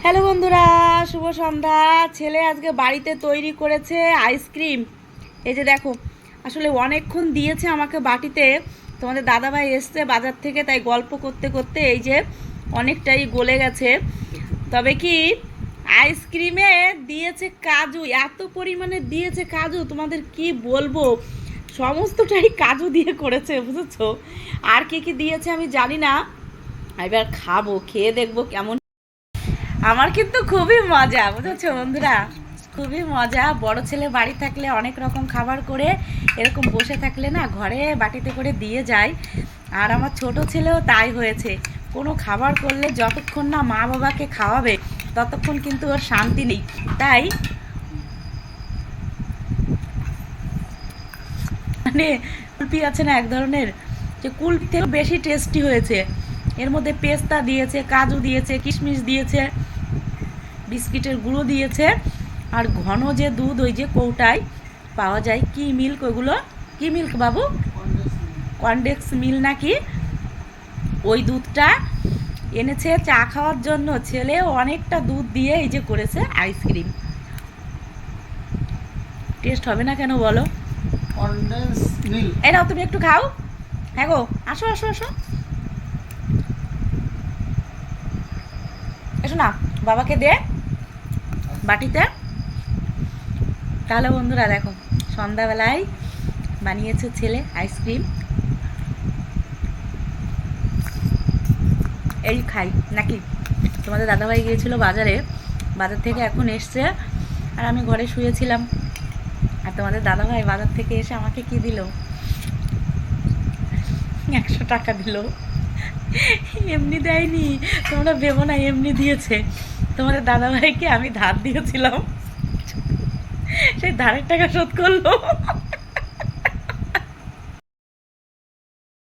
Hello বন্ধুরা, শুভ সন্ধ্যা। ছেলে আজকে বাড়িতে তৈরি করেছে আইসক্রিম। এই যে দেখো, আসলে অনেকক্ষণ দিয়েছে আমাকে বাটিতে। তোমাদের দাদাভাই এসছে বাজার থেকে, তাই গল্প করতে করতে এই যে অনেকটাই গলে গেছে। তবে কি আইসক্রিমে দিয়েছে কাজু, এত পরিমাণে দিয়েছে কাজু, তোমাদের কি বলবো, সমস্তটাই কাজু দিয়ে করেছে, বুঝেছো। আর কি কি দিয়েছে আমি জানি না, এবার খাবো, খেয়ে দেখবো কেমন। আমার কিন্তু খুবই মজা, বুঝেছো বন্ধুরা, খুবই মজা। বড় ছেলে বাড়ি থাকলে অনেক রকম খাবার করে এরকম বসে থাকলে না ঘরে বাটিতে করে দিয়ে যায়। আর আমার ছোট ছেলেও তাই হয়েছে, কোনো খাবার করলে যতক্ষণ না মা বাবাকে খাওয়াবে ততক্ষণ কিন্তু ওর শান্তি নেই। তাই মানে কুলপি আছে না এক ধরনের, যে কুলপি থেকে বেশি টেস্টি হয়েছে। এর মধ্যে পেস্তা দিয়েছে, কাজু দিয়েছে, কিশমিশ দিয়েছে, বিস্কিটের গুঁড়ো দিয়েছে, আর ঘন যে দুধ ওই যে কৌটায় পাওয়া যায়, কি মিল্ক ওগুলো, কি মিল্ক বাবু, কনডেক্স মিল্ক নাকি, ওই দুধটা এনেছে চা খাওয়ার জন্য। ছেলে অনেকটা দুধ দিয়ে এই যে করেছে আইসক্রিম। টেস্ট হবে না কেন বলো? এই নাও তুমি একটু খাও। হ্যাঁ গো, আসো আসো আসো, এসো না, বাবাকে দে বাটিতে। তাহলে বন্ধুরা দেখো, সন্ধ্যাবেলায় বানিয়েছে ছেলে আইসক্রিম। এই খাই নাকি। তোমাদের দাদাভাই গিয়েছিল বাজারে, বাজার থেকে এখন এসছে, আর আমি ঘরে শুয়েছিলাম। আর তোমাদের দাদাভাই বাজার থেকে এসে আমাকে কি দিল, 100 টাকা দিল। এমনি দেয়নি, তোমরা ভেবো না এমনি দিয়েছে। তোমাদের দাদাভাইকে আমি ধার দিয়েছিলাম, সেই ধারের টাকা শোধ করলো।